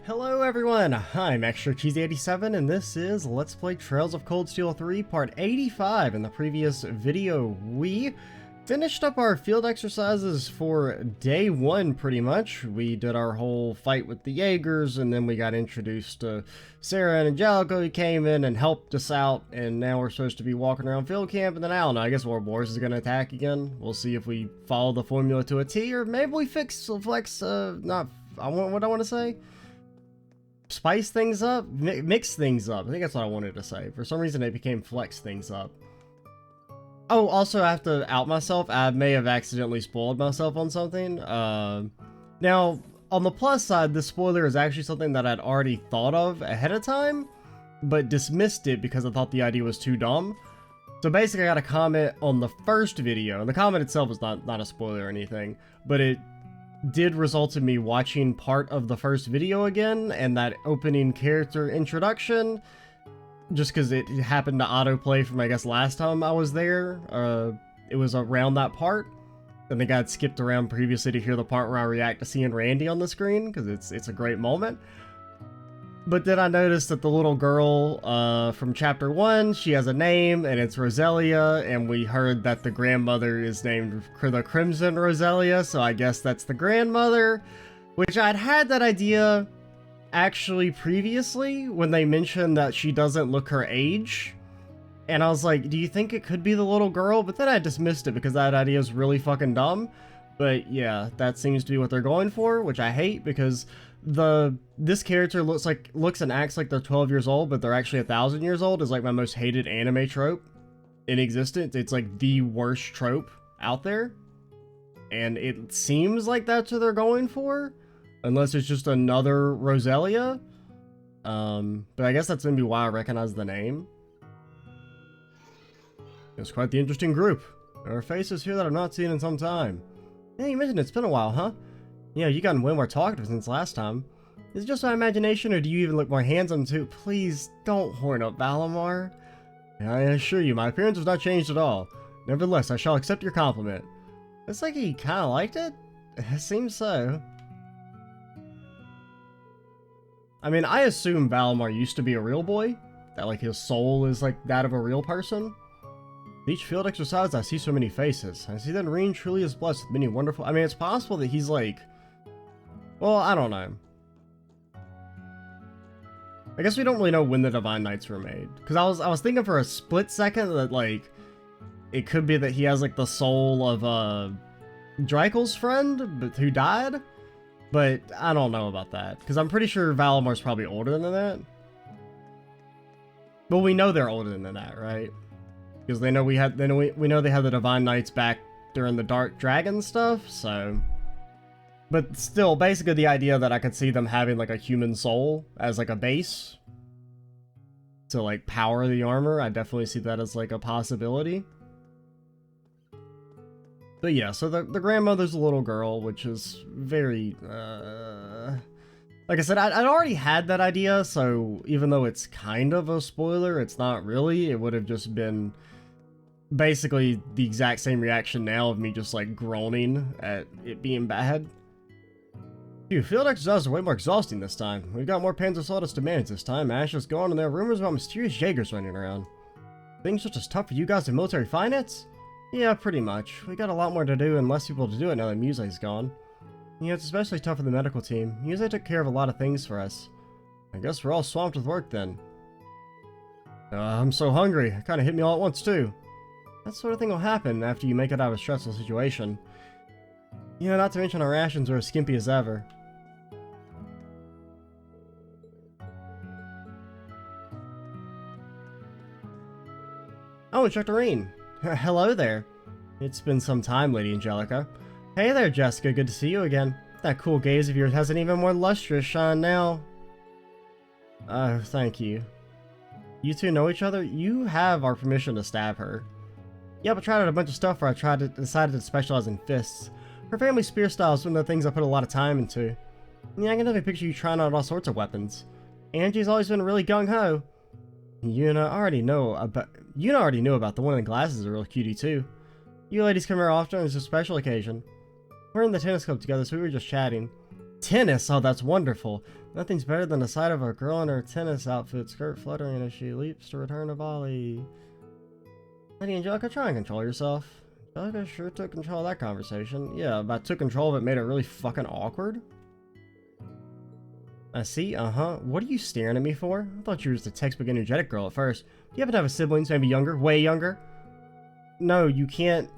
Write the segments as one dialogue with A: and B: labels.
A: Hello everyone, I'm Extra Cheesy 87 and this is Let's Play Trails of Cold Steel 3 Part 85. In the previous video, we finished up our field exercises for day 1 pretty much. We did our whole fight with the Jaegers and then we got introduced to Sarah and Angelica who came in and helped us out, and now we're supposed to be walking around field camp, and then I don't know, I guess Warboars is going to attack again. We'll see if we follow the formula to a T, or maybe we spice things up, mix things up. I think that's what I wanted to say. For some reason it became flex things up. Oh, also I have to out myself. I may have accidentally spoiled myself on something. Now, on the plus side, this spoiler is actually something that I'd already thought of ahead of time, but dismissed it because I thought the idea was too dumb. So basically I got a comment on the first video, and the comment itself was not a spoiler or anything, but it did result in me watching part of the first video again, and that opening character introduction, just because it happened to autoplay from, I guess, last time I was there. It was around that part. I think I'd skipped around previously to hear the part where I react to seeing Randy on the screen, because it's a great moment. But then I noticed that the little girl from Chapter 1, she has a name, and it's Roselia, and we heard that the grandmother is named the Crimson Roselia, so I guess that's the grandmother, which I'd had that idea actually previously when they mentioned that she doesn't look her age. And I was like, do you think it could be the little girl? But then I dismissed it because that idea is really fucking dumb. But yeah, that seems to be what they're going for, which I hate, because this character looks and acts like they're 12 years old, but they're actually 1,000 years old, is like my most hated anime trope in existence. It's like the worst trope out there, and it seems like that's what they're going for, unless it's just another Roselia. But I guess that's maybe why I recognize the name. It's quite the interesting group. There are faces here that I've not seen in some time. Yeah, you mentioned it's been a while, huh? Yeah, you gotten way more talkative since last time. Is it just my imagination, or do you even look more handsome too? Please, don't horn up Valimar. I assure you, my appearance has not changed at all. Nevertheless, I shall accept your compliment. It's like he kinda liked it? It seems so. I mean, I assume Valimar used to be a real boy. That like his soul is like that of a real person. Each field exercise, I see so many faces. I see that Reen truly is blessed with many wonderful... I mean, it's possible that he's like... Well, I don't know. I guess we don't really know when the Divine Knights were made. Because I was thinking for a split second that, like, it could be that he has, like, the soul of, Dreikel's friend, but who died? But I don't know about that. Because I'm pretty sure Valimar's probably older than that. But we know they're older than that, right? Because they know we know they had the Divine Knights back during the Dark Dragon stuff, so... But still, basically the idea that I could see them having, like, a human soul as, like, a base to, like, power the armor, I definitely see that as, like, a possibility. But yeah, so the grandmother's a little girl, which is very, like I said, I'd already had that idea, so even though it's kind of a spoiler, it's not really. It would have just been basically the exact same reaction now of me just, like, groaning at it being bad. Phew, field exercises are way more exhausting this time. We've got more Panzer Soldates to manage this time. Ash is gone, and there are rumors about mysterious Jaegers running around. Things just as tough for you guys in military finance? Yeah, pretty much. We got a lot more to do and less people to do it now that Muse's gone. Yeah, it's especially tough for the medical team. Muse took care of a lot of things for us. I guess we're all swamped with work then. I'm so hungry. It kinda hit me all at once too. That sort of thing will happen after you make it out of a stressful situation. You know, not to mention our rations are as skimpy as ever. Oh, Instructor Reen. Hello there. It's been some time, Lady Angelica. Hey there, Jessica. Good to see you again. That cool gaze of yours has an even more lustrous shine now. Oh, thank you. You two know each other? You have our permission to stab her. Yep, I tried out a bunch of stuff where I decided to specialize in fists. Her family's spear style is one of the things I put a lot of time into. Yeah, I can definitely picture you trying out all sorts of weapons. Angie's always been really gung-ho. You already knew about the one in the glasses is a real cutie too. You ladies come here often, it's a special occasion. We're in the tennis club together, so we were just chatting. Tennis? Oh, that's wonderful. Nothing's better than the sight of a girl in her tennis outfit, skirt fluttering as she leaps to return a volley. Lady Angelica, try and control yourself. Angelica sure took control of that conversation. Yeah, but I took control of it, made it really fucking awkward. I see, What are you staring at me for? I thought you were just a textbook energetic girl at first. Do you happen to have siblings, maybe younger? Way younger? No, you can't.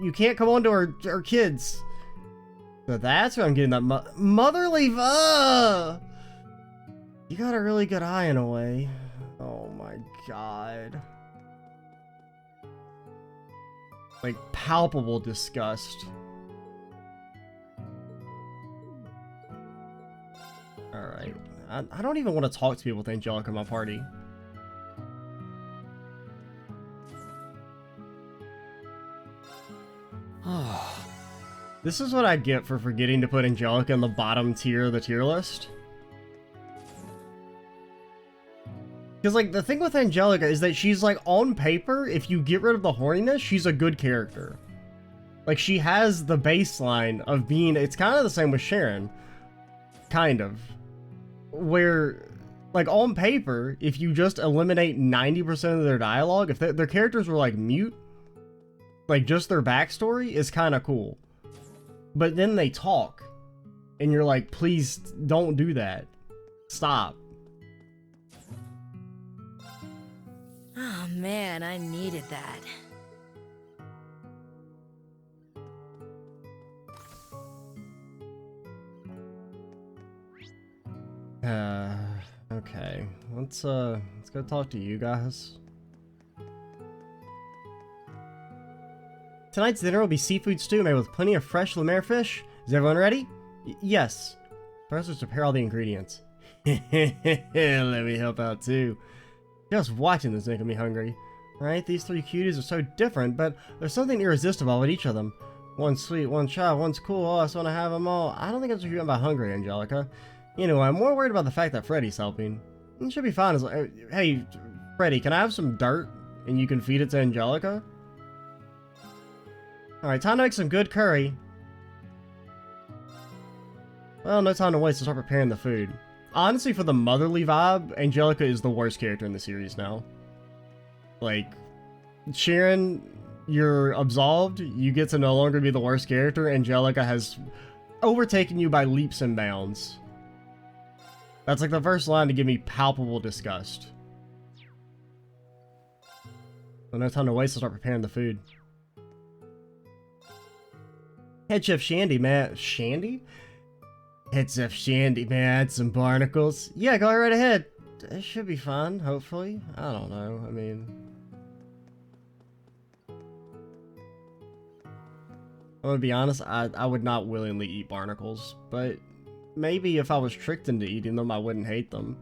A: You can't come on to our kids. So that's where I'm getting that motherly. You got a really good eye in a way. Oh my god. Like palpable disgust. Alright. I don't even want to talk to people with Angelica in my party. This is what I get for forgetting to put Angelica in the bottom tier of the tier list. Because, like, the thing with Angelica is that she's, like, on paper, if you get rid of the horniness, she's a good character. Like, she has the baseline of being... It's kind of the same with Sharon. Kind of. Where, like, on paper, if you just eliminate 90% of their dialogue, if their characters were, like, mute, like, just their backstory is kind of cool. But then they talk, and you're like, please don't do that. Stop.
B: Oh man, I needed that.
A: Okay. Let's go talk to you guys. Tonight's dinner will be seafood stew made with plenty of fresh La Mer fish. Is everyone ready? Yes. First, let's prepare all the ingredients. Let me help out too. Just watching this making me hungry. Right? These three cuties are so different, but there's something irresistible with each of them. One's sweet, one's shy, one's cool. Oh, I just want to have them all. I don't think that's what you meant by hungry, Angelica. You know, I'm more worried about the fact that Freddy's helping. It should be fine as hey, Freddy, can I have some dirt and you can feed it to Angelica? Alright, time to make some good curry. Well, no time to waste to start preparing the food. Honestly, for the motherly vibe, Angelica is the worst character in the series now. Like, Sharon, you're absolved. You get to no longer be the worst character. Angelica has overtaken you by leaps and bounds. That's like the first line to give me palpable disgust. Well, no time to waste to start preparing the food. Head Chef Shandy, man. Shandy? Head Chef Shandy, man. Add some barnacles. Yeah, go right ahead. It should be fun, hopefully. I don't know. I mean... I'm gonna be honest, I would not willingly eat barnacles, but maybe if I was tricked into eating them, I wouldn't hate them.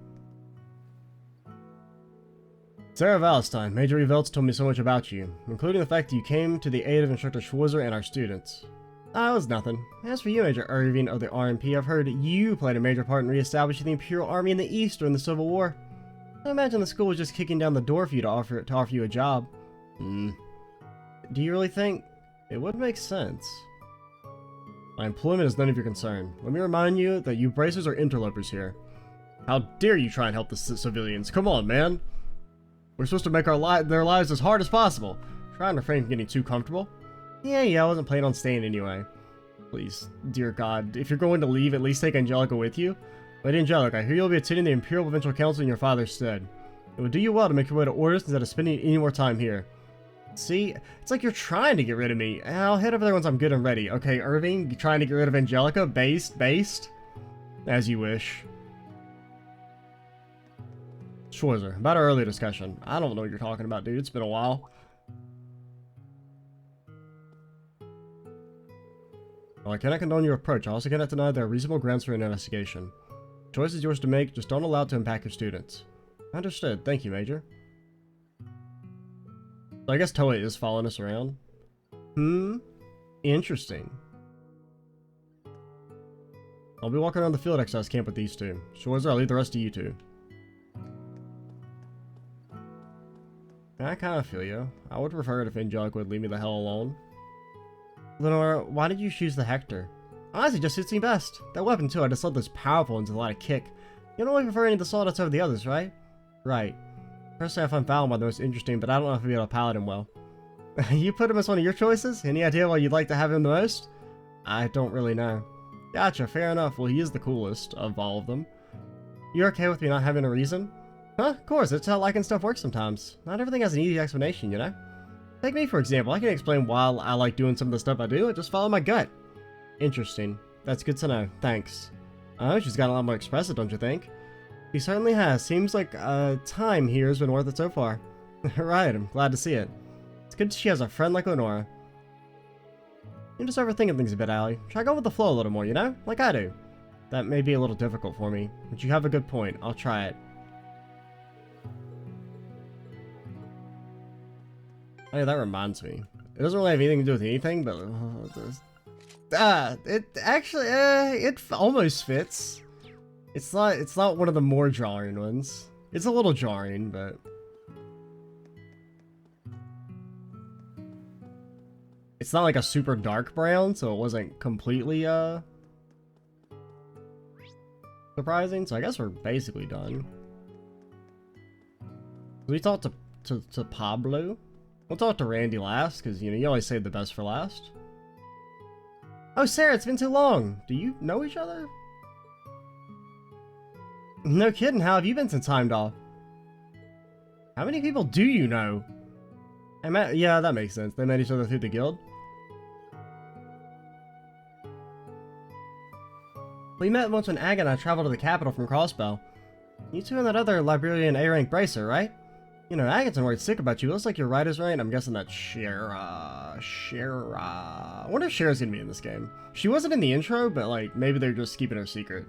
A: Sarah Valentine, Major Revelts told me so much about you, including the fact that you came to the aid of Instructor Schwarzer and our students. Ah, it was nothing. As for you, Major Irving of the RMP, I've heard you played a major part in re-establishing the Imperial Army in the East during the Civil War. I imagine the school was just kicking down the door for you to offer you a job. Do you really think? It would make sense. My employment is none of your concern. Let me remind you that you bracers are interlopers here. How dare you try and help the civilians? Come on, man. We're supposed to make their lives as hard as possible. Try and refrain from getting too comfortable. Yeah, I wasn't planning on staying anyway. Please, dear God, if you're going to leave, at least take Angelica with you. Lady Angelica, I hear you'll be attending the Imperial Provincial Council in your father's stead. It would do you well to make your way to Orders instead of spending any more time here. See? It's like you're trying to get rid of me. I'll head over there once I'm good and ready. Okay, Irving, you trying to get rid of Angelica? Based? As you wish. Schwarzer, about our earlier discussion. I don't know what you're talking about, dude. It's been a while. While I cannot condone your approach, I also cannot deny there are reasonable grounds for an investigation. The choice is yours to make, just don't allow it to impact your students. Understood. Thank you, Major. So I guess Toei is following us around. Interesting. I'll be walking around the field exercise camp with these two. Schwarzer, I'll leave the rest to you two. I kind of feel you. I would prefer it if Angelica would leave me the hell alone. Lenora, why did you choose the Hector? Honestly, just suits me best. That weapon, too, I just love this powerful and a lot of kick. You don't really prefer any of the Soldates over the others, right? Right. Personally, I find Valimar the most interesting, but I don't know if I'll be able to pilot him well. You put him as one of your choices? Any idea why you'd like to have him the most? I don't really know. Gotcha, fair enough. Well, he is the coolest of all of them. You okay with me not having a reason? Huh, of course, it's how liking stuff works sometimes. Not everything has an easy explanation, you know? Take me, for example. I can explain why I like doing some of the stuff I do. I just follow my gut. Interesting. That's good to know. Thanks. Oh, she's got a lot more expressive, don't you think? She certainly has. Seems like time here has been worth it so far. Right, I'm glad to see it. It's good she has a friend like Lenora. You're just overthinking things a bit, Allie. Try go with the flow a little more, you know? Like I do. That may be a little difficult for me, but you have a good point. I'll try it. Hey, that reminds me. It doesn't really have anything to do with anything, but it actually it almost fits. It's not one of the more jarring ones. It's a little jarring, but it's not like a super dark brown, so it wasn't completely surprising. So I guess we're basically done. We talked to Pablo. We'll talk to Randy last, because, you know, you always save the best for last. Oh, Sarah, it's been too long. Do you know each other? No kidding, how have you been since Heimdall? How many people do you know? Yeah, that makes sense. They met each other through the guild. We met once when Aga and I traveled to the capital from Crossbow. You two and that other Liberian A-rank bracer, right? You know, Agaton worried sick about you. It looks like your writer's right. I'm guessing that's Shara. I wonder if Shara's gonna be in this game. She wasn't in the intro, but like, maybe they're just keeping her secret.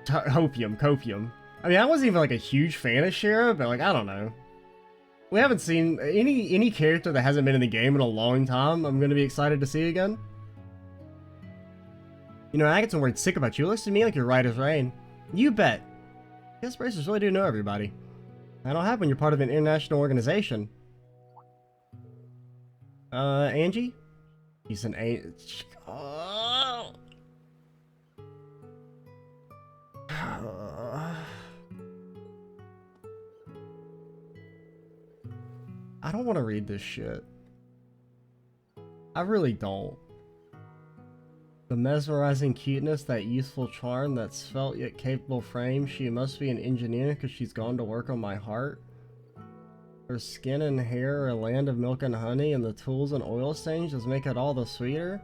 A: Copium. I mean, I wasn't even like a huge fan of Shara, but like, I don't know. We haven't seen any character that hasn't been in the game in a long time. I'm gonna be excited to see again. You know, Agaton worried sick about you. It looks to me like your writer's right. You bet. Guess bracers really do know everybody. That'll happen when you're part of an international organization. Angie? He's an Oh. I don't want to read this shit. I really don't. The mesmerizing cuteness, that youthful charm, that svelte yet capable frame. She must be an engineer because she's gone to work on my heart. Her skin and hair are a land of milk and honey, and the tools and oil stains just make it all the sweeter.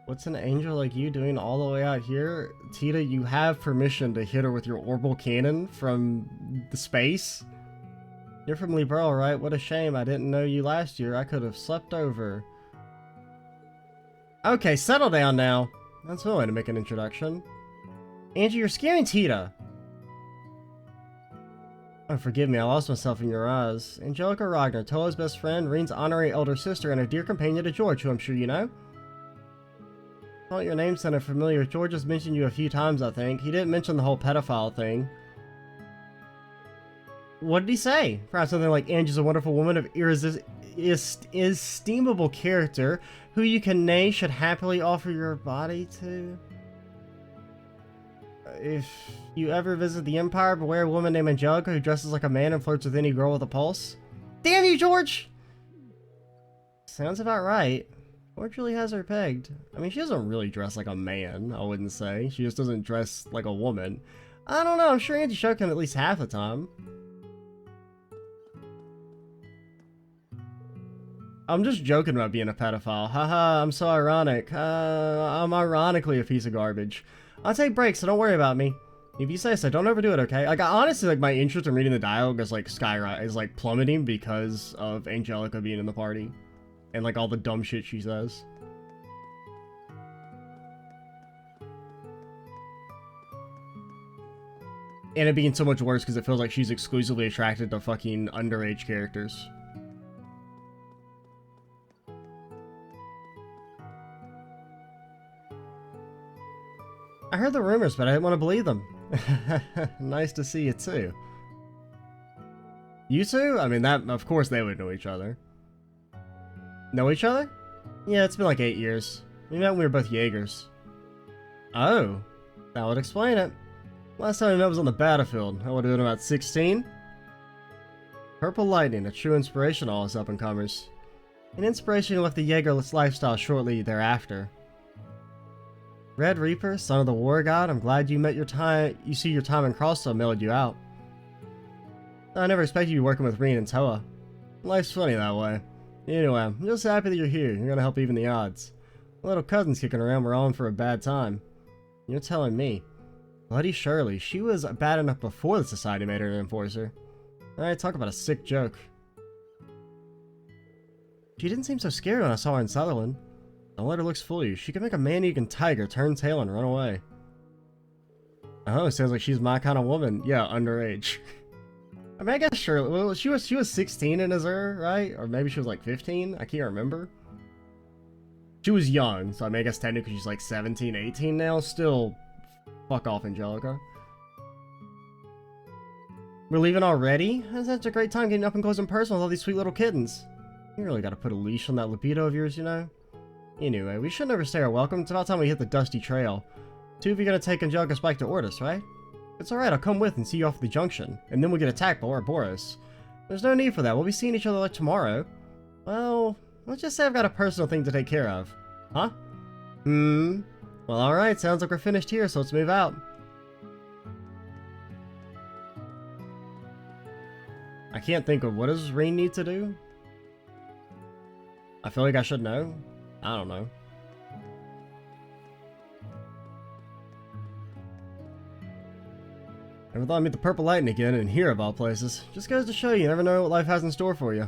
A: What's an angel like you doing all the way out here? Tita, you have permission to hit her with your orbital cannon from the space. You're from Liberal, right? What a shame. I didn't know you last year. I could have slept over. Okay, settle down now. That's no way to make an introduction. Angie, you're scaring Tita. Oh, forgive me, I lost myself in your eyes. Angelica Ragnar, Tola's best friend, Reen's honorary elder sister, and a dear companion to George, who I'm sure you know. I thought your name sounded familiar. George has mentioned you a few times, I think. He didn't mention the whole pedophile thing. What did he say? Perhaps something like, Angie's a wonderful woman of estimable character, who you can nay should happily offer your body to. If you ever visit the Empire, beware a woman named Angelica who dresses like a man and flirts with any girl with a pulse. Damn you, George! Sounds about right. George really has her pegged. I mean, she doesn't really dress like a man, I wouldn't say. She just doesn't dress like a woman. I don't know, I'm sure Angie showed him at least half the time. I'm just joking about being a pedophile. Haha, I'm so ironic. I'm ironically a piece of garbage. I'll take breaks, so don't worry about me. If you say so, don't overdo it, okay? Like, honestly, like, my interest in reading the dialogue is, like, is plummeting because of Angelica being in the party. And, like, all the dumb shit she says. And it being so much worse because it feels like she's exclusively attracted to fucking underage characters. I heard the rumors, but I didn't want to believe them. Nice to see you too. You two? I mean, that, of course they would know each other. Know each other? Yeah, it's been like 8 years. We met when we were both Jaegers. Oh, that would explain it. Last time I met was on the battlefield. I would have been about 16. Purple Lightning, a true inspiration to all us up-and-comers. An inspiration who left the Jaegerless lifestyle shortly thereafter. Red Reaper, son of the War God, I'm glad you see your time in Crossstone mellowed you out. I never expected you to be working with Reen and Toa. Life's funny that way. Anyway, I'm just happy that you're here. You're gonna help even the odds. My little cousin's kicking around, we're all in for a bad time. You're telling me. Bloody Shirley, she was bad enough before the society made her an enforcer. Alright, talk about a sick joke. She didn't seem so scary when I saw her in Sutherland. Don't let her looks fool you. She could make a man-eating tiger turn tail and run away. Oh, sounds like she's my kind of woman. Yeah, underage. I mean, I guess Shirley. Well, she was 16 in Azure, right? Or maybe she was like 15. I can't remember. She was young, so I mean, I guess technically she's like 17, 18 now. Still, fuck off, Angelica. We're leaving already? That's such a great time getting up and close and personal with all these sweet little kittens. You really gotta put a leash on that libido of yours, you know? Anyway, we shouldn't overstay our welcome. It's about time we hit the dusty trail. Two of you are gonna take Angelica's bike to Ortis, right? It's alright, I'll come with and see you off at the junction. And then we'll get attacked by Ouroboros. There's no need for that. We'll be seeing each other like tomorrow. Well, let's just say I've got a personal thing to take care of. Huh? Well, alright. Sounds like we're finished here, so let's move out. I can't think of what does Reen need to do? I feel like I should know. I don't know. Never thought I'd meet the Purple Lightning again, and here of all places. Just goes to show you never know what life has in store for you.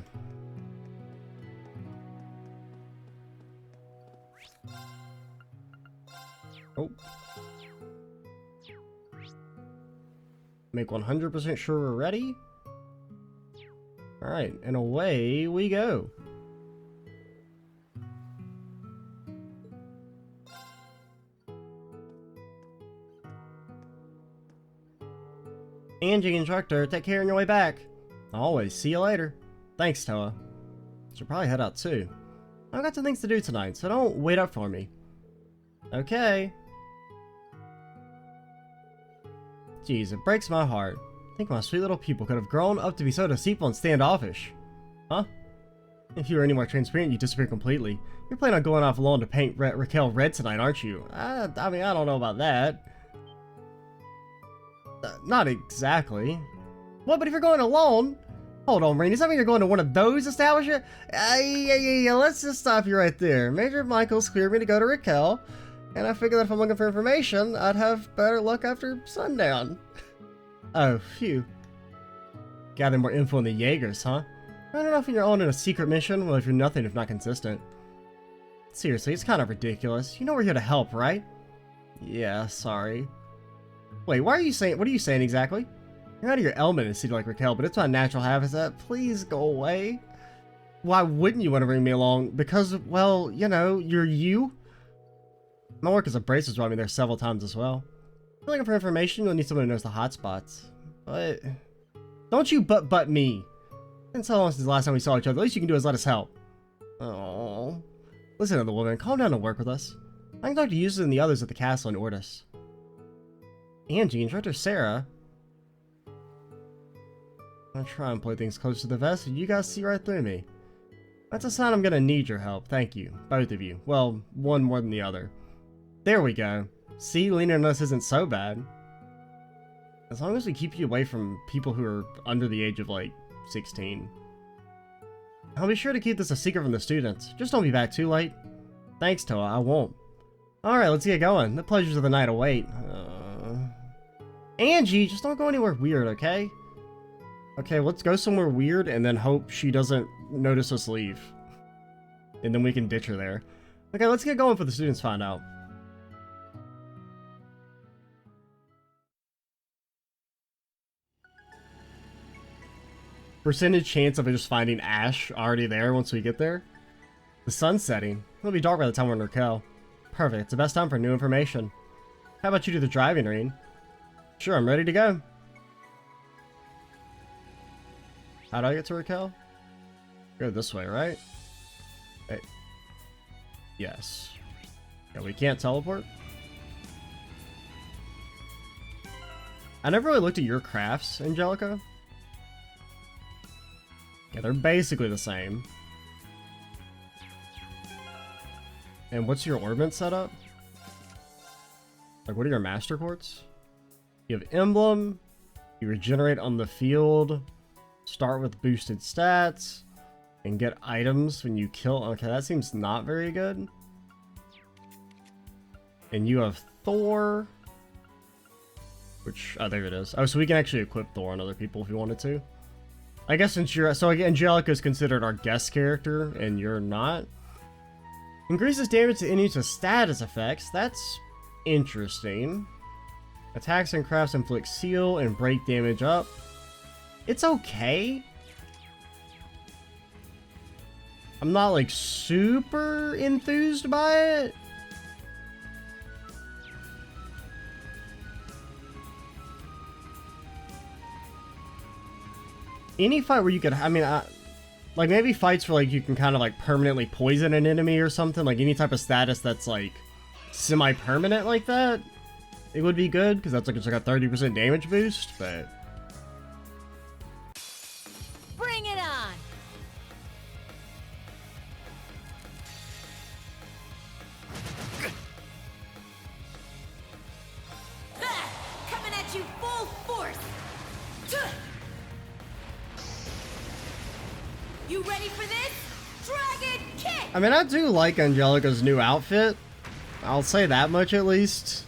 A: Oh. Make 100% sure we're ready. Alright, and away we go. Angie, instructor, take care on your way back. Always. See you later. Thanks, Toa. Should probably head out too. I've got some things to do tonight, so don't wait up for me. Okay. Jeez, it breaks my heart. I think my sweet little people could have grown up to be so deceitful and standoffish. Huh? If you were any more transparent, you'd disappear completely. You're planning on going off alone to paint Raquel red tonight, aren't you? I mean, I don't know about that. Not exactly. What, but if you're going alone? Hold on, Rain, does that mean you're going to one of those establishments? Yeah, let's just stop you right there. Major Michaels cleared me to go to Raquel, and I figured that if I'm looking for information, I'd have better luck after sundown. Oh, phew. Gather more info on the Jaegers, huh? I don't know if you're on in a secret mission, well, if you're nothing if not consistent. Seriously, it's kind of ridiculous. You know we're here to help, right? Yeah, sorry. Wait, what are you saying exactly? You're out of your element in a city like Raquel, but it's my natural habitat. Please go away. Why wouldn't you want to bring me along? Because, well, you know, you're you. My work as a bracer's brought me there several times as well. If you're looking for information, you'll need someone who knows the hotspots. But don't you but me. It's been so long since the last time we saw each other. The least you can do is let us help. Oh, listen to the woman. Calm down and work with us. I can talk to you and the others at the castle in Ortis. Angie, Instructor Sarah. I'm gonna try and play things close to the vest, and you guys see right through me. That's a sign I'm gonna need your help. Thank you. Both of you. Well, one more than the other. There we go. See, leaning on us isn't so bad. As long as we keep you away from people who are under the age of, like, 16. I'll be sure to keep this a secret from the students. Just don't be back too late. Thanks, Toa. I won't. Alright, let's get going. The pleasures of the night await. Angie, just don't go anywhere weird, okay? Okay, let's go somewhere weird and then hope she doesn't notice us leave. And then we can ditch her there. Okay, let's get going for the students find out. Percentage chance of just finding Ash already there once we get there. The sun's setting. It'll be dark by the time we're in Raquel. Perfect. It's the best time for new information. How about you do the driving, Reen? Sure, I'm ready to go. How do I get to Raquel? Go this way, right? Hey. Yes. Yeah, we can't teleport. I never really looked at your crafts, Angelica. Yeah, they're basically the same. And what's your orbit setup? Like, what are your master quartz? You have emblem. You regenerate on the field. Start with boosted stats. And get items when you kill. Okay, that seems not very good. And you have Thor. Which, oh, there it is. Oh, so we can actually equip Thor on other people if we wanted to. I guess since you're, so Angelica is considered our guest character, and you're not. Increases damage to enemies with status effects. That's interesting. Attacks and crafts inflict seal and break damage up. It's okay. I'm not like super enthused by it. Any fight where you could, I mean, like maybe fights where like you can kind of like permanently poison an enemy or something, like any type of status that's like semi-permanent like that, it would be good because that's like it's like a 30% damage boost. But
B: Bring it on. Coming at you full force. You ready for this? Dragon kick!
A: I mean, I do like Angelica's new outfit. I'll say that much at least.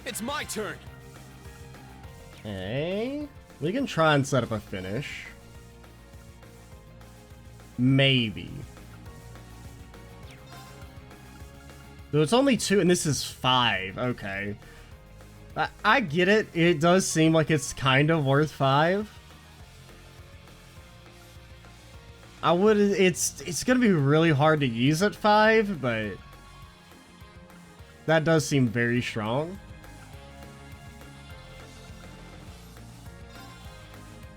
C: It's my turn.
A: Okay. We can try and set up a finish. Maybe. So it's only 2 and this is 5. Okay. I get it. It does seem like it's kind of worth 5. It's gonna be really hard to use at 5, but that does seem very strong.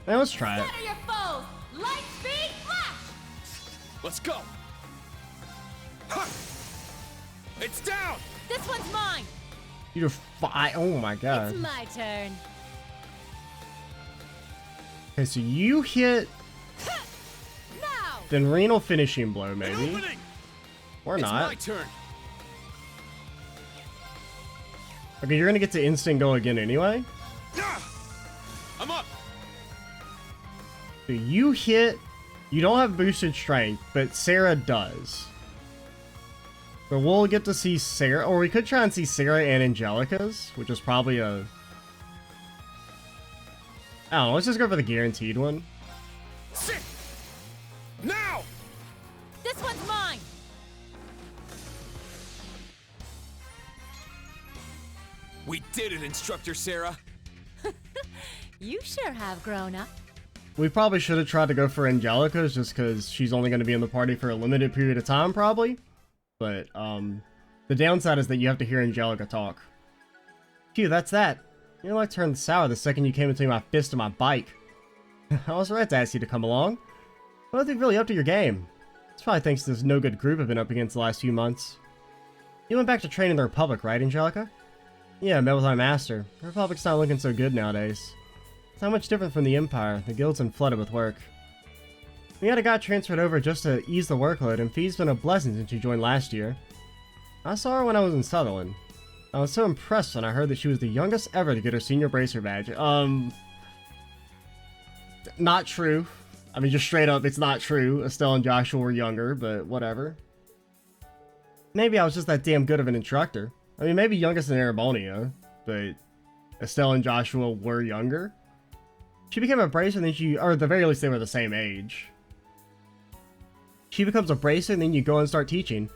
A: Now let's try it.
B: Scatter your foes! Light speed flash!
C: Let's go. Ha! It's down.
B: This one's mine!
A: You're 5. Oh my god.
B: It's my turn.
A: Okay, so you hit,
B: Now!
A: then renal finishing blow,
C: An
A: maybe.
C: opening.
A: Or
C: It's
A: not.
C: my turn.
A: Okay, you're gonna get to instant go again anyway.
C: Ah! I'm up.
A: So you hit, you don't have boosted strength, but Sarah does. So we'll get to see Sarah, or we could try and see Sarah and Angelica's, which is probably a... I don't know, let's just go for the guaranteed one.
C: Sit. Now.
B: This one's mine!
C: We did it, Instructor Sarah.
B: You sure have grown up.
A: We probably should have tried to go for Angelica's just because she's only going to be in the party for a limited period of time, probably. But, the downside is that you have to hear Angelica talk. Phew, that's that. You know, I turned sour the second you came between my fist and my bike. I was right to ask you to come along. I don't think really up to your game. It's probably thanks to this no-good group I've been up against the last few months. You went back to train in the Republic, right, Angelica? Yeah, I met with my master. The Republic's not looking so good nowadays. It's not much different from the Empire. The guild's been flooded with work. We had a guy transferred over just to ease the workload, and fee's been a blessing since she joined last year. I saw her when I was in Sutherland. I was so impressed when I heard that she was the youngest ever to get her senior bracer badge. Not true. I mean, just straight up, it's not true. Estelle and Joshua were younger, but whatever. Maybe I was just that damn good of an instructor. I mean, maybe youngest in Arabonia, but Estelle and Joshua were younger. She became a bracer, and then she, or at the very least, they were the same age. She becomes a bracer, and then you go and start teaching.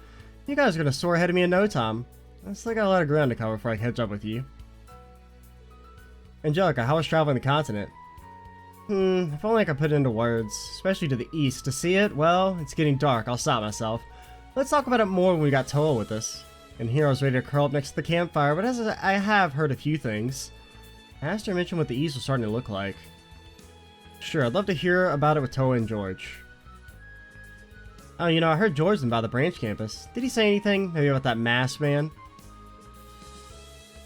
A: You guys are gonna soar ahead of me in no time. I still got a lot of ground to cover before I catch up with you. Angelica, how was traveling the continent? If only I could put it into words, especially to the east. To see it, well, it's getting dark. I'll stop myself. Let's talk about it more when we got Toa with us. And here I was ready to curl up next to the campfire, but as I have heard a few things. I asked her to mention what the east was starting to look like. Sure, I'd love to hear about it with Toa and George. Oh, you know, I heard George by the branch campus. Did he say anything? Maybe about that masked man?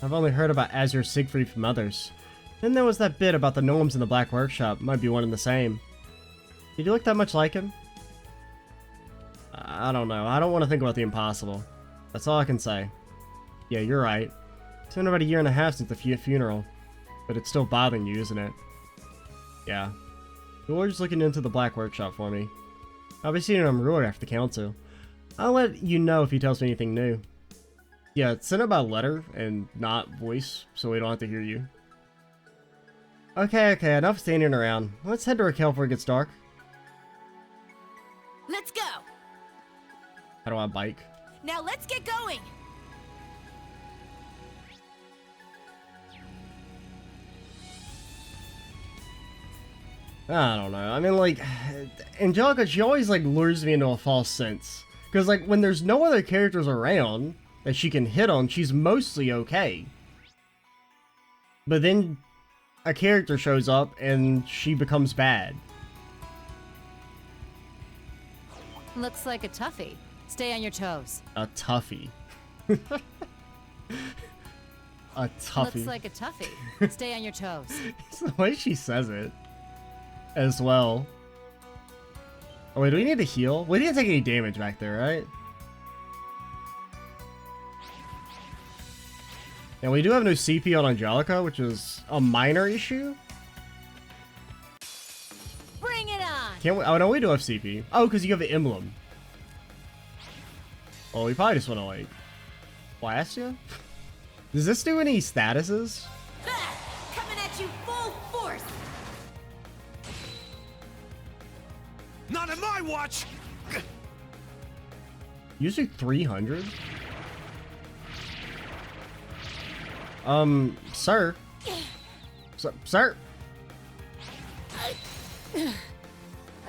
A: I've only heard about Azure Siegfried from others. Then there was that bit about the gnomes in the Black Workshop. Might be one and the same. Did you look that much like him? I don't know. I don't want to think about the impossible. That's all I can say. Yeah, you're right. It's been about a year and a half since the funeral. But it's still bothering you, isn't it? Yeah. George's looking into the Black Workshop for me. I'll be seeing him ruler after the council. I'll let you know if he tells me anything new. Yeah, send it by letter and not voice, so we don't have to hear you. Okay, enough standing around. Let's head to Raquel before it gets dark.
B: Let's go.
A: How do I bike?
B: Now let's get going.
A: I don't know. I mean, like, Angelica, she always, like, lures me into a false sense. Because, like, when there's no other characters around that she can hit on, she's mostly okay. But then a character shows up and she becomes bad.
B: Looks like a toughie. Stay on your toes.
A: A toughie. A toughie.
B: Looks like a toughie. Stay on your toes.
A: It's the way she says it. As well. Oh wait, do we need to heal? We didn't take any damage back there, right? And we do have no CP on Angelica, which is a minor issue.
B: Bring it on!
A: Can't we? Oh no, we do have CP. Oh, because you have the emblem. Oh, we probably just want to like blast you. Does this do any statuses?
B: Coming at you full force!
C: Not on my watch!
A: Usually 300. Sir. Sir.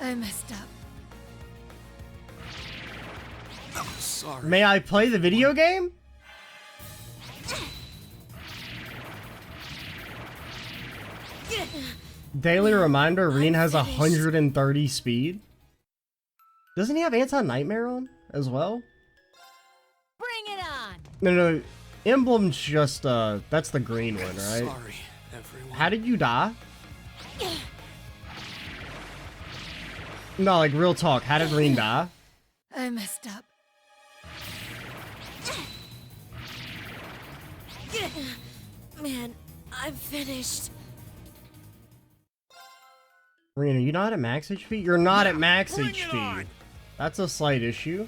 B: I messed up.
C: Oh, sorry.
A: May I play the video game? Daily reminder, Reen has 130 speed. Doesn't he have anti-nightmare on as well?
B: Bring it on!
A: No. Emblem's just, that's the green one, right?
C: Sorry, everyone.
A: How did you die? No, like, real talk. How did Reen die?
B: I messed up. Man, I'm finished.
A: Reen, are you not at max HP? You're not at max
C: Bring it
A: HP.
C: on!
A: That's a slight issue.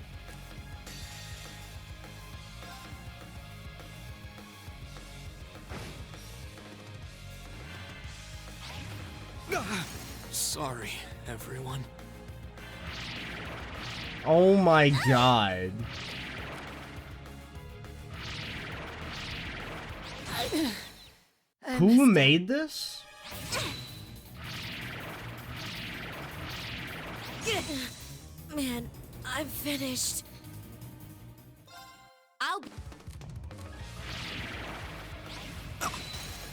C: Sorry, everyone.
A: Oh my god. Who made this?
B: Man, I'm finished.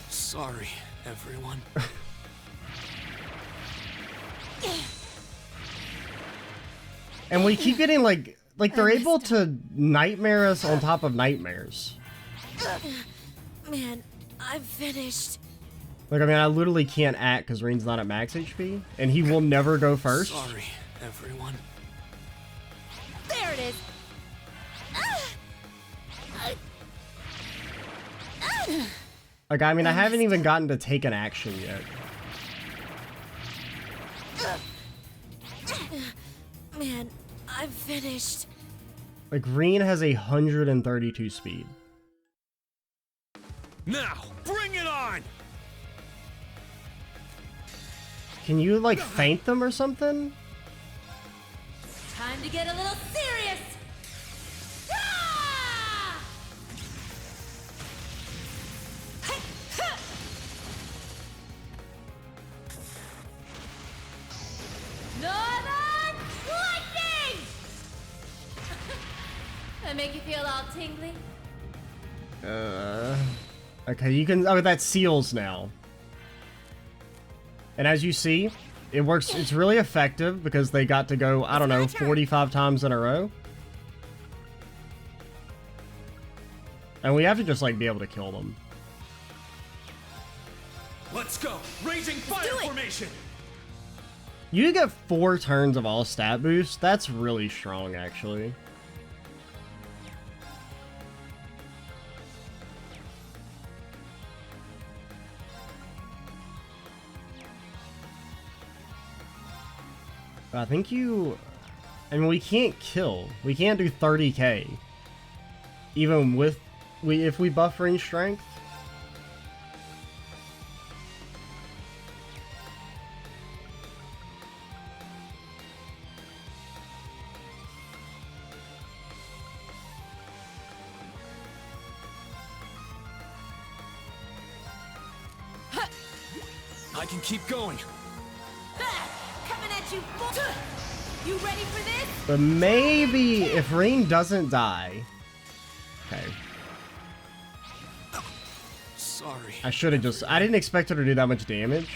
C: Sorry, everyone.
A: And we keep getting like they're able to nightmare us on top of nightmares.
B: Man, I'm finished.
A: Like, I mean, I literally can't act because Reen's not at max HP, and he will never go first.
C: Sorry, everyone.
B: There it is.
A: Like, I mean, I haven't even gotten to take an action yet.
B: Man, I'm finished.
A: Like, Reen has 132 speed.
C: Now, bring it on!
A: Can you, like, feint them or something?
B: Time to get a little serious. Ah! Northern Lightning! I make you feel all tingly?
A: Okay, you can... Oh, that's seals now. And as you see, it works. It's really effective because they got to go, I don't know, 45 times in a row. And we have to just, like, be able to kill them.
C: Let's go! Raging fire formation!
A: You get 4 turns of all stat boost. That's really strong, actually. I think you... I mean, we can't kill. We can't do 30k. Even with... if we buff range strength.
C: I can keep going.
B: Coming at you. You ready for this?
A: But maybe if Rain doesn't die... Okay.
C: Sorry.
A: I should have just... I didn't expect her to do that much damage.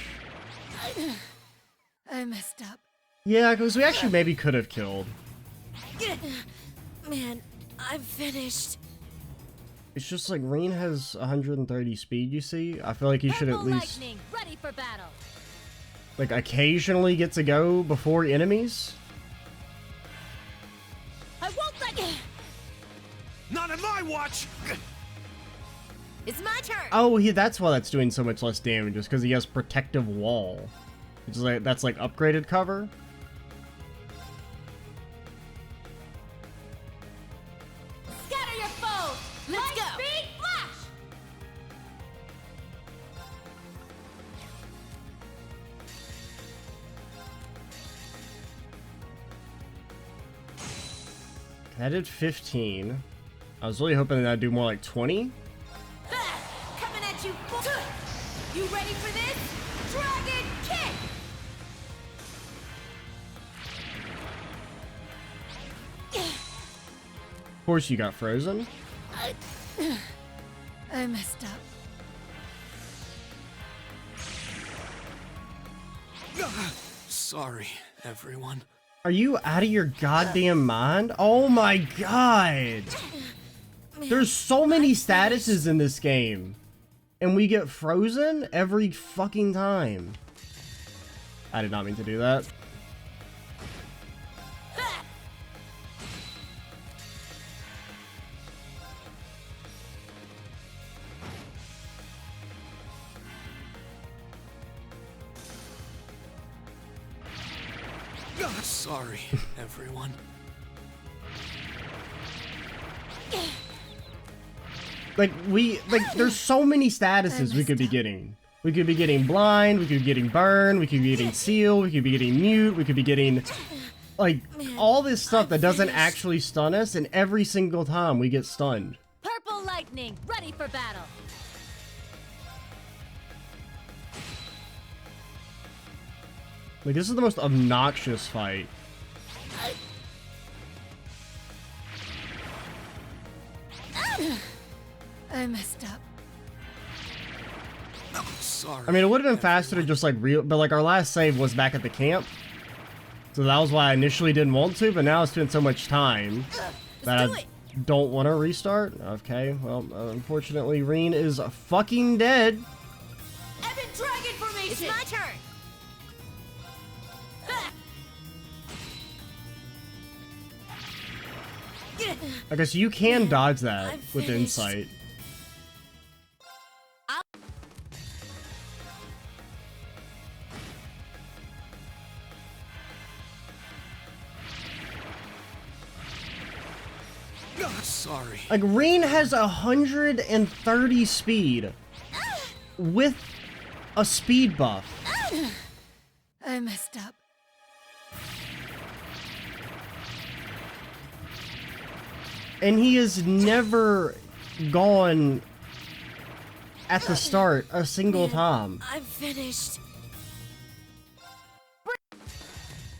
B: I messed up.
A: Yeah, because we actually maybe could have killed.
B: Man, I'm finished.
A: It's just like Rain has 130 speed, you see? I feel like he should at least...
B: Lightning, ready for battle.
A: like occasionally get to go before enemies.
B: I won't let you.
C: Not on my watch!
B: It's my turn.
A: Oh, that's why that's doing so much less damage, is because he has protective wall. Which is like, that's like upgraded cover.
B: Scatter your foes. Let's go. Speed flash.
A: That did 15. I was really hoping that'd do more like 20.
B: Coming at you. You ready for this? Dragon kick.
A: Of course you got frozen.
B: I messed up.
C: Sorry, everyone.
A: Are you out of your goddamn mind? Oh my god! There's so many statuses in this game. And we get frozen every fucking time. I did not mean to do that.
C: Sorry, everyone.
A: Like, there's so many statuses we could be getting. We could be getting blind, we could be getting burn, we could be getting seal, we could be getting mute, we could be getting, like, all this stuff that doesn't actually stun us, and every single time we get stunned.
B: Purple lightning, ready for battle.
A: Like, this is the most obnoxious fight.
B: I messed up.
C: Sorry.
A: I mean, it would have been faster to just, like, but, like, our last save was back at the camp. So that was why I initially didn't want to, but now it's been so much time that I don't want to restart. Okay, well, unfortunately, Reen is fucking dead.
B: Evan Dragon formation. It's my turn.
A: I guess you can dodge that with insight.
C: Sorry.
A: Like, Reen has 130 speed with a speed buff.
B: I messed up.
A: And he has never gone at the start a single time.
B: I'm finished.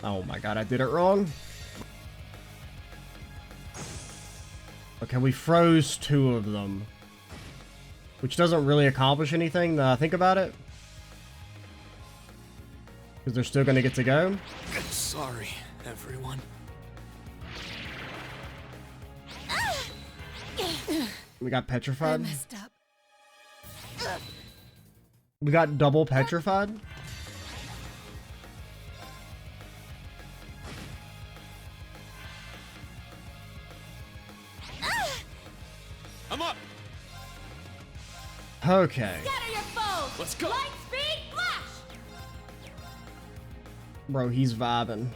A: Oh my god, I did it wrong. Okay, we froze 2 of them. Which doesn't really accomplish anything, think about it. Because they're still gonna get to go.
C: Sorry, everyone.
A: We got petrified.
B: Messed up.
A: We got double petrified.
C: I'm up.
A: Okay.
B: Scatter your foes.
C: Let's go.
B: Light speed flash.
A: Bro, he's vibing.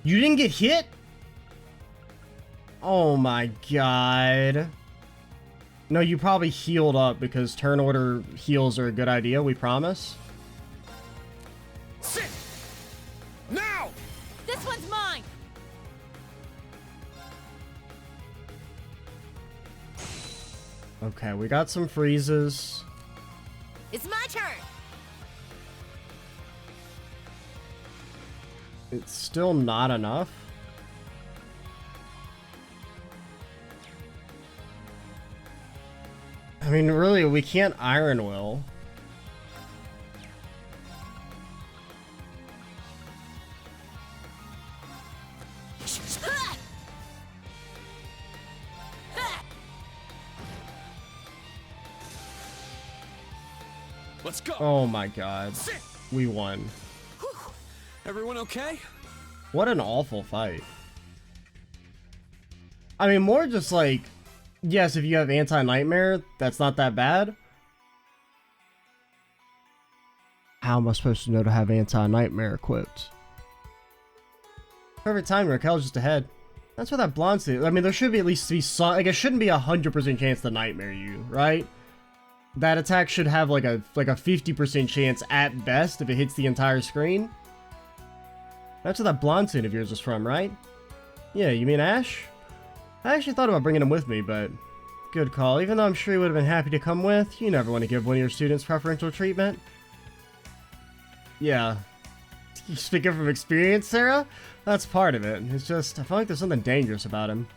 A: You didn't get hit? Oh my god. No, you probably healed up because turn order heals are a good idea, we promise.
C: Sit. Now.
B: This one's mine.
A: Okay, we got some freezes.
B: It's my turn.
A: It's still not enough. I mean, really, we can't Iron Will.
C: Let's go.
A: Oh my god.
C: Sit.
A: We won.
C: Everyone okay?
A: What an awful fight. I mean, more just like, yes, if you have anti-nightmare, that's not that bad. How am I supposed to know to have anti-nightmare equipped? Perfect time, Raquel's just ahead. That's what that blonde said. I mean, there should be at least be some, like, it shouldn't be 100% chance to nightmare you, right? That attack should have like a 50% chance at best if it hits the entire screen. That's what that blonde suit of yours is from, right? Yeah, you mean Ash? I actually thought about bringing him with me, but good call. Even though I'm sure he would have been happy to come with, you never want to give one of your students preferential treatment. Yeah. You speaking from experience, Sarah? That's part of it. It's just, I feel like there's something dangerous about him.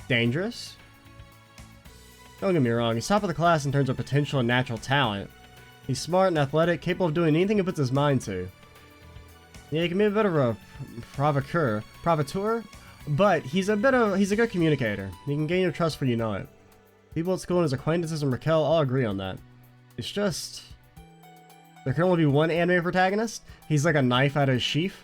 A: Dangerous? Don't get me wrong, he's top of the class in terms of potential and natural talent. He's smart and athletic, capable of doing anything he puts his mind to. Yeah, he can be a bit of a provocateur, but he's a good communicator. He can gain your trust before you know it. People at school and his acquaintances and Raquel all agree on that. It's just, there can only be one anime protagonist. He's like a knife out of his sheath.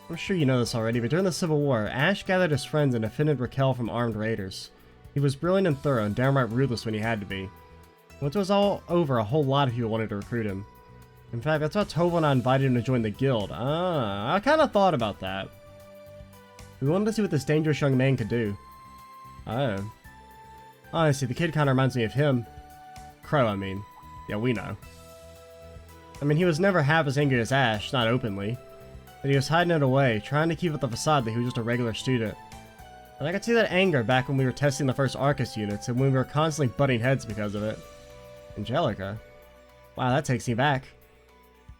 A: I'm sure you know this already, but during the Civil War, Ash gathered his friends and defended Raquel from armed raiders. He was brilliant and thorough and downright ruthless when he had to be. Once it was all over, a whole lot of people wanted to recruit him. In fact, that's why Tova and I invited him to join the guild. I kind of thought about that. We wanted to see what this dangerous young man could do. Oh. Honestly, the kid kind of reminds me of him. Crow, I mean. Yeah, we know. I mean, he was never half as angry as Ash, not openly. But he was hiding it away, trying to keep up the facade that he was just a regular student. And I could see that anger back when we were testing the first Arcus units, and when we were constantly butting heads because of it. Angelica? Wow, that takes me back.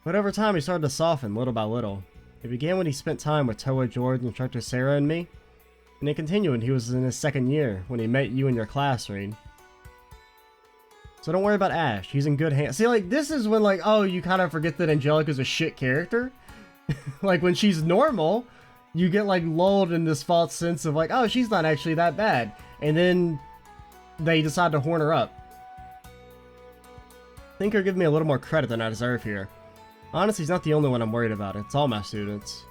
A: But over time, he started to soften, little by little. It began when he spent time with Toa, George, instructor Sarah, and me. And it continued when he was in his second year, when he met you in your class, Reed. So don't worry about Ash, he's in good hands. See, like, this is when, like, oh, you kind of forget that Angelica's a shit character. Like, when she's normal, you get, like, lulled in this false sense of, like, oh, she's not actually that bad. And then they decide to horn her up. I think you're giving me a little more credit than I deserve here. Honestly, he's not the only one I'm worried about. It's all my students.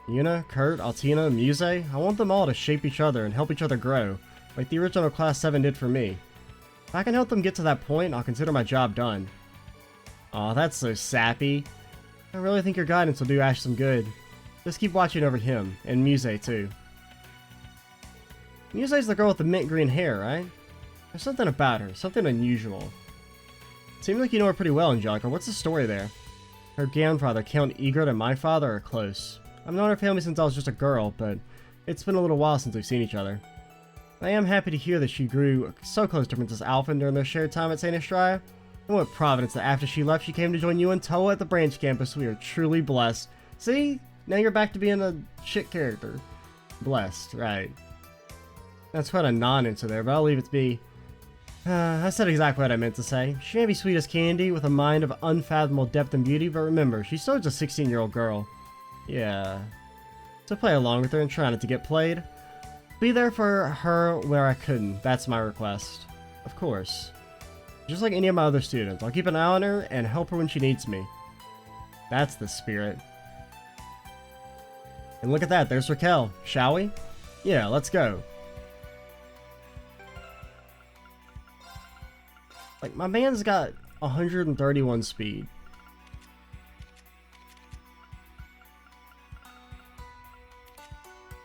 A: Yuna, Kurt, Altina, Muse, I want them all to shape each other and help each other grow, like the original Class 7 did for me. If I can help them get to that point, I'll consider my job done. Aw, that's so sappy. I really think your guidance will do Ash some good. Just keep watching over him, and Muse too. Muse's the girl with the mint green hair, right? There's something about her, something unusual. Seems like you know her pretty well, Angelica. What's the story there? Her grandfather, Count Egret, and my father are close. I've known her family since I was just a girl, but it's been a little while since we've seen each other. I am happy to hear that she grew so close to Princess Alphen during their shared time at St. Estrella. And what providence that after she left, she came to join you and Toa at the branch campus. We are truly blessed. See? Now you're back to being a shit character. Blessed, right. That's quite a non-answer there, but I'll leave it to be. I said exactly what I meant to say. She may be sweet as candy, with a mind of unfathomable depth and beauty, but remember, she's still just a 16-year-old girl. Yeah. So play along with her and try not to get played. Be there for her where I couldn't. That's my request. Of course. Just like any of my other students, I'll keep an eye on her and help her when she needs me. That's the spirit. And look at that, there's Raquel. Shall we? Yeah, let's go. Like, my man's got 131 speed.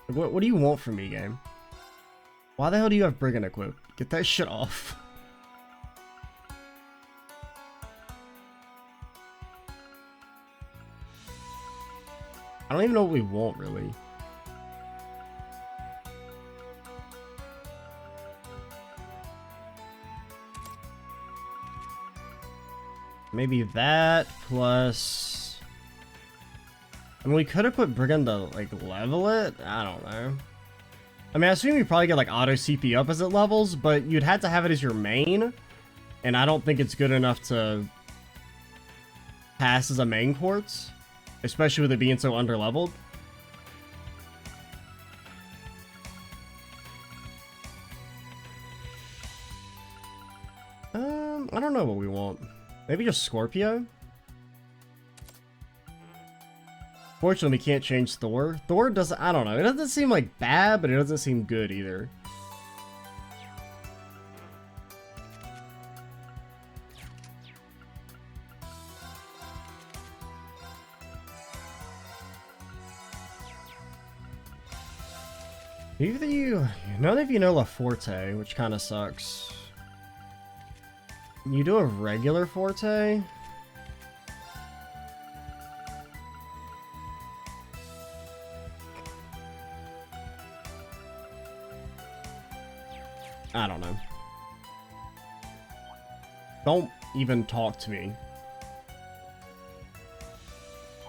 A: Like, what do you want from me, game? Why the hell do you have Brigand equipped? Get that shit off. I don't even know what we want, really. Maybe that plus... I mean, we could have put Brigand to, like, level it? I don't know. I mean, I assume you probably get, like, auto CP up as it levels, but you'd have to have it as your main. And I don't think it's good enough to pass as a main quartz. Especially with it being so underleveled. I don't know what we want. Maybe just Scorpio? Fortunately, we can't change Thor. Thor doesn't, I don't know. It doesn't seem like bad, but it doesn't seem good either. None of you know La Forte, which kind of sucks. You do a regular Forte? I don't know. Don't even talk to me.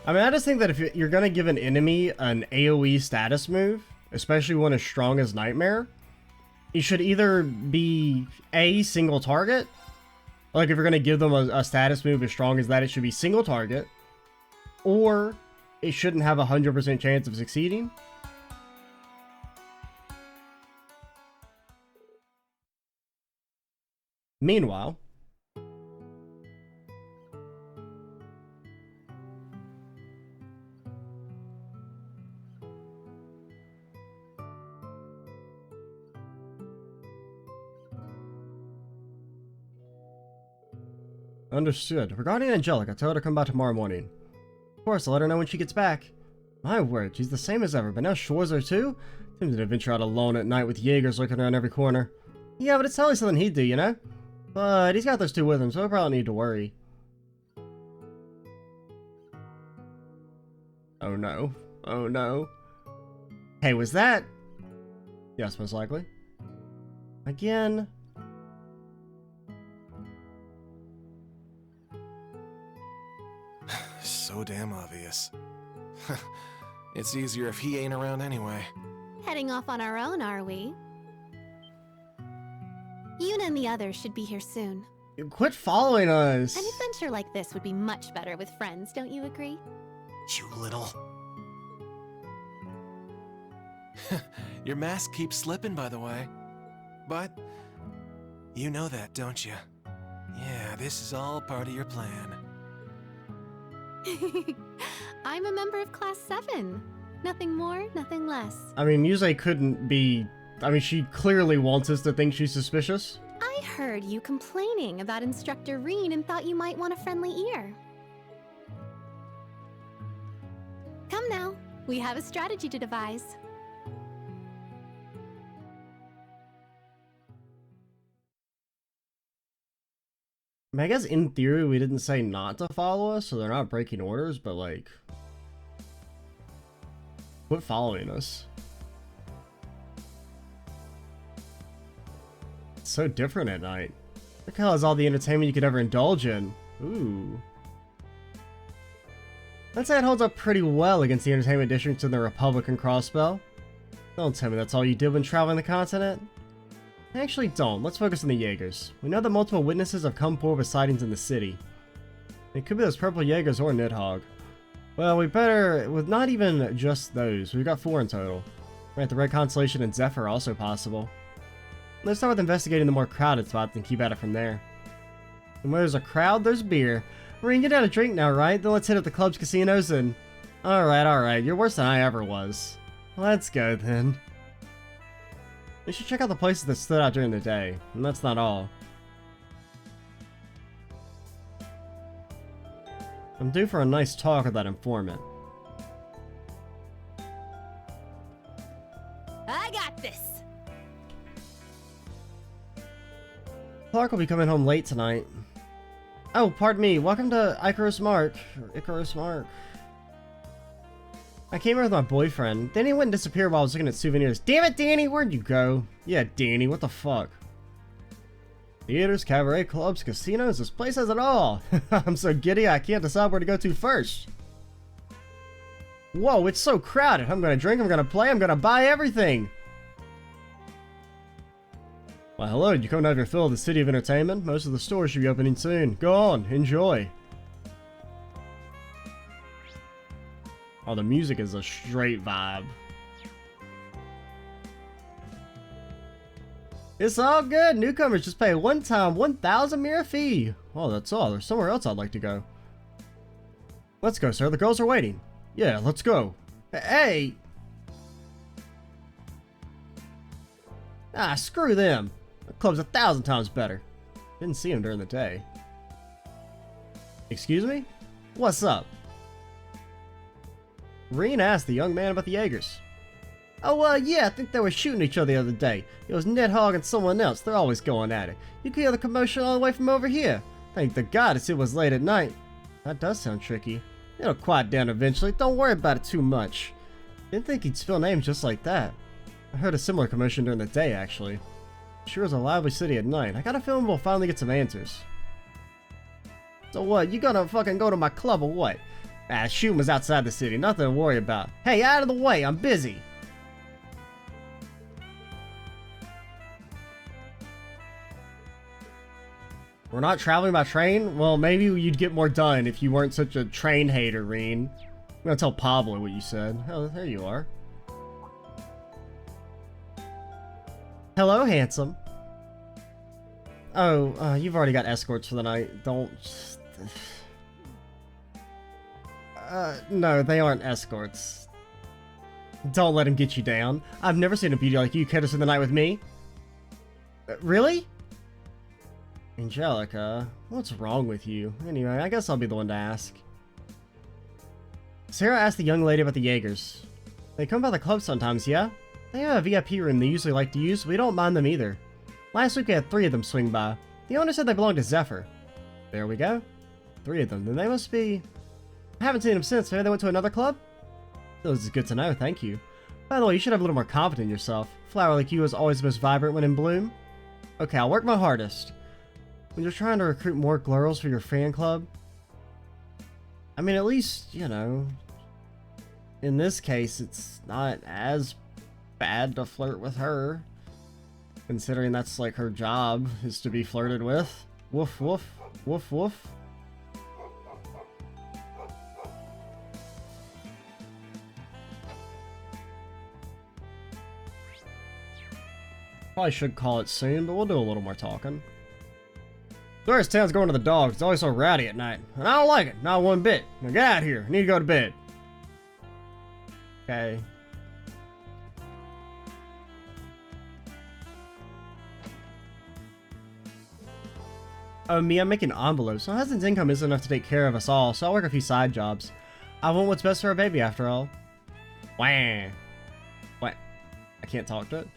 A: I mean, I just think that if you're gonna give an enemy an AoE status move, especially one as strong as Nightmare, it should either be a single target. Like, if you're going to give them a status move as strong as that, it should be single target. Or it shouldn't have a 100% chance of succeeding. Meanwhile, understood. Regarding Angelica, tell her to come by tomorrow morning. Of course, I'll let her know when she gets back. My word, she's the same as ever, but now Schwarzer too? Seems to venture out alone at night with Jaegers lurking around every corner. Yeah, but it's totally something he'd do, you know? But he's got those two with him, so he'll probably need to worry. Oh no. Oh no. Hey, was that? Yes, most likely. Again.
D: So damn obvious. It's easier if he ain't around anyway.
E: Heading off on our own, are we? Yuna and the others should be here soon.
A: Quit following us.
E: An adventure like this would be much better with friends, don't you agree?
D: You little... Your mask keeps slipping, by the way. But... you know that, don't you? Yeah, this is all part of your plan.
E: I'm a member of Class 7. Nothing more, nothing less.
A: I mean, Muse couldn't be... I mean, she clearly wants us to think she's suspicious.
E: I heard you complaining about Instructor Reen and thought you might want a friendly ear. Come now, we have a strategy to devise.
A: I mean, I guess in theory we didn't say not to follow us, so they're not breaking orders, but like... quit following us. It's so different at night. Raquel has all the entertainment you could ever indulge in. Ooh. I'd say it holds up pretty well against the entertainment districts in the Republican Crossbell. Don't tell me that's all you did when traveling the continent. Actually, don't. Let's focus on the Jaegers. We know that multiple witnesses have come forward with sightings in the city. It could be those purple Jaegers or Nidhogg. Well, we better, with not even just those, we've got 4 in total. Right, the Red Constellation and Zephyr are also possible. Let's start with investigating the more crowded spots and keep at it from there. And where there's a crowd, there's beer. We're gonna get out a drink now, right? Then let's hit up the clubs, casinos, and... Alright, you're worse than I ever was. Let's go, then. We should check out the places that stood out during the day, and that's not all. I'm due for a nice talk with that informant.
B: I got this.
A: Clark will be coming home late tonight. Oh, pardon me. Welcome to Icarus Mark. I came here with my boyfriend. Danny went and disappeared while I was looking at souvenirs. Damn it, Danny! Where'd you go? Yeah, Danny, what the fuck? Theaters, cabaret, clubs, casinos, this place has it all. I'm so giddy I can't decide where to go to first. Whoa, it's so crowded. I'm gonna drink, I'm gonna play, I'm gonna buy everything. Well, hello, did you come to have your fill of the city of entertainment? Most of the stores should be opening soon. Go on, enjoy. Oh, the music is a straight vibe. It's all good. Newcomers just pay one time 1,000 mira fee. Oh, that's all. There's somewhere else I'd like to go. Let's go, sir. The girls are waiting. Yeah, let's go. Hey! Ah, screw them. The club's 1,000 times better. Didn't see him during the day. Excuse me? What's up? Reen asked the young man about the Jaegers. Oh, yeah, I think they were shooting each other the other day. It was Nidhogg and someone else. They're always going at it. You could hear the commotion all the way from over here. Thank the goddess it was late at night. That does sound tricky. It'll quiet down eventually. Don't worry about it too much. Didn't think he'd spill names just like that. I heard a similar commotion during the day, actually. Sure is a lively city at night. I got a feeling we'll finally get some answers. So what, you gonna fucking go to my club or what? Ah, shooting was outside the city. Nothing to worry about. Hey, out of the way. I'm busy. We're not traveling by train? Well, maybe you'd get more done if you weren't such a train hater, Reen. I'm gonna tell Pablo what you said. Oh, there you are. Hello, handsome. Oh, you've already got escorts for the night. Don't... no, they aren't escorts. Don't let him get you down. I've never seen a beauty like you care to spend the night with me. Really? Angelica, what's wrong with you? Anyway, I guess I'll be the one to ask. Sarah asked the young lady about the Jaegers. They come by the club sometimes, yeah? They have a VIP room they usually like to use, but we don't mind them either. Last week we had 3 of them swing by. The owner said they belonged to Zephyr. There we go. 3 of them, then they must be... I haven't seen them since. Maybe they went to another club? That was good to know, thank you. By the way, you should have a little more confidence in yourself. A flower like you is always most vibrant when in bloom. Okay, I'll work my hardest. When you're trying to recruit more girls for your fan club, I mean, at least, you know, in this case, it's not as bad to flirt with her, considering that's like her job, is to be flirted with. Woof, woof, woof, woof. Probably should call it soon, but we'll do a little more talking. Tourist town's going to the dogs. It's always so rowdy at night. And I don't like it. Not one bit. Now get out of here. I need to go to bed. Okay. Oh, me, I'm making envelopes. My husband's income isn't enough to take care of us all, so I'll work a few side jobs. I want what's best for our baby, after all. Wah. What? I can't talk to it?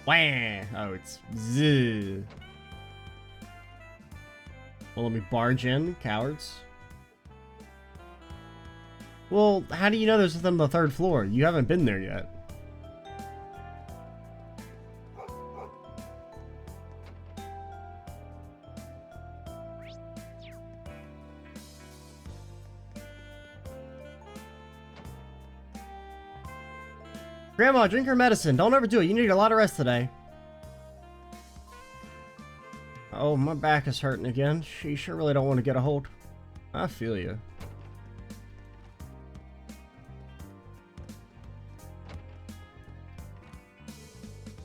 A: Wah. Oh, it's zzz. Well, let me barge in, cowards. Well, how do you know there's something on the 3rd floor? You haven't been there yet. Grandma, drink your medicine. Don't overdo it. You need a lot of rest today. Oh, my back is hurting again. She sure really don't want to get a hold. I feel you.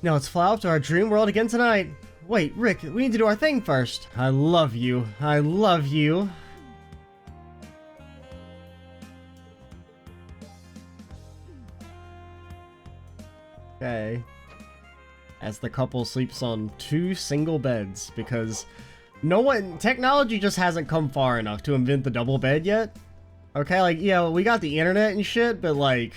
A: Now let's fly off to our dream world again tonight. Wait, Rick, we need to do our thing first. I love you. I love you. Okay. As the couple sleeps on 2 single beds, because technology just hasn't come far enough to invent the double bed yet. Okay, like, yeah, we got the internet and shit, but like,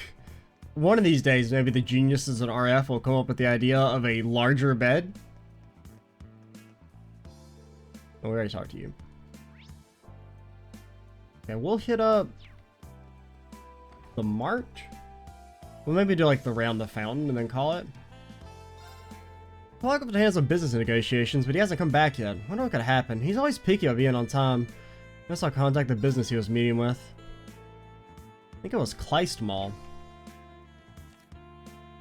A: one of these days, maybe the geniuses at RF will come up with the idea of a larger bed. Oh, we already talked to you. Okay, we'll hit up the Mart. We'll maybe do like the round the fountain and then call it. I'll look up to hands on business negotiations, but he hasn't come back yet. Wonder what could happen. He's always picky about being on time. Guess I'll contact the business he was meeting with. I think it was Kleist Mall.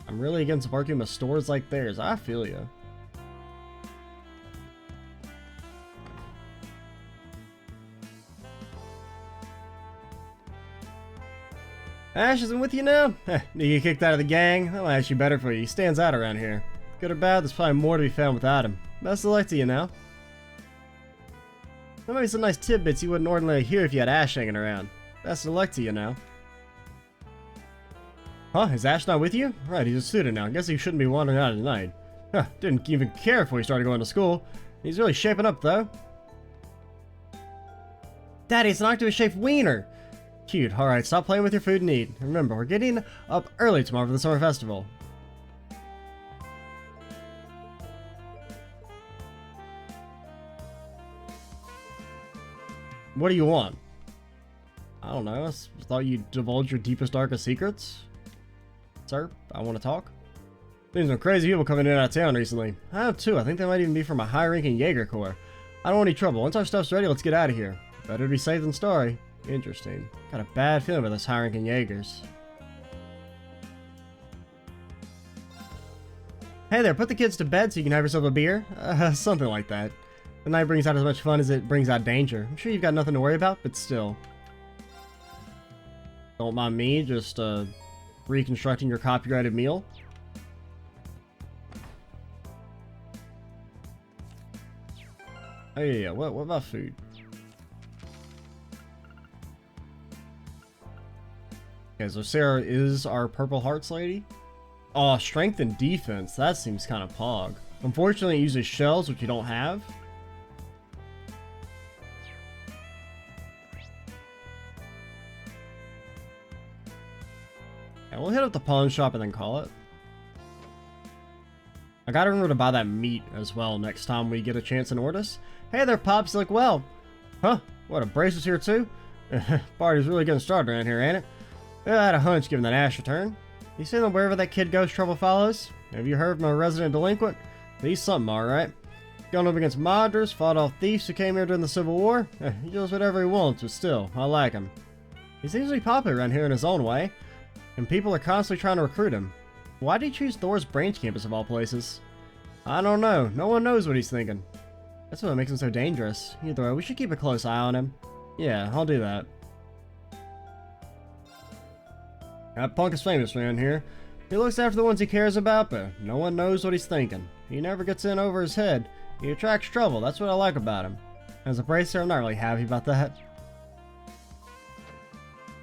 A: I'm really against working with stores like theirs. I feel you. Ash isn't with you now? Did you get kicked out of the gang? That might actually be better for you. He stands out around here. Good or bad, there's probably more to be found without him. Best of luck to you now. There might be some nice tidbits you wouldn't ordinarily hear if you had Ash hanging around. Best of luck to you now. Huh? Is Ash not with you? Right, he's a student now. I guess he shouldn't be wandering out at night. Huh, didn't even care before he started going to school. He's really shaping up, though. Daddy, it's an octopus-shaped wiener! Cute. Alright, stop playing with your food and eat. Remember, we're getting up early tomorrow for the summer festival. What do you want? I don't know. I thought you'd divulge your deepest, darkest secrets. Sir, I want to talk. There's some crazy people coming in and out of town recently. I have too. I think they might even be from a high-ranking Jaeger Corps. I don't want any trouble. Once our stuff's ready, let's get out of here. Better to be safe than sorry. Interesting. Got a bad feeling about those high-ranking Jaegers. Hey there, put the kids to bed so you can have yourself a beer? Something like that. The night brings out as much fun as it brings out danger. I'm sure you've got nothing to worry about, but still. Don't mind me just reconstructing your copyrighted meal. Oh yeah, what about food? Okay, so Sarah is our Purple Hearts lady. Oh, strength and defense. That seems kind of pog. Unfortunately, it uses shells, which you don't have. Yeah, we'll hit up the pawn shop and then call it. I gotta remember to buy that meat as well next time we get a chance in Ortis. Hey there, Pops, you look well. Huh? What, a bracelet's here too? Party's really getting started around here, ain't it? I had a hunch given that Ash return. You say that wherever that kid goes, trouble follows? Have you heard from a resident delinquent? He's something, alright. Gone up against modders, fought off thieves who came here during the Civil War. He does whatever he wants, but still, I like him. He seems to be popular around here in his own way, and people are constantly trying to recruit him. Why did he choose Thor's branch campus of all places? I don't know. No one knows what he's thinking. That's what makes him so dangerous. Either way, we should keep a close eye on him. Yeah, I'll do that. That punk is famous around here. He looks after the ones he cares about, but no one knows what he's thinking. He never gets in over his head. He attracts trouble. That's what I like about him. As a bracer, I'm not really happy about that.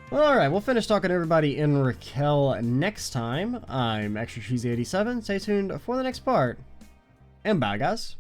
A: Well, alright, we'll finish talking to everybody in Raquel next time. I'm Extra Cheesy 87. Stay tuned for the next part. And bye, guys.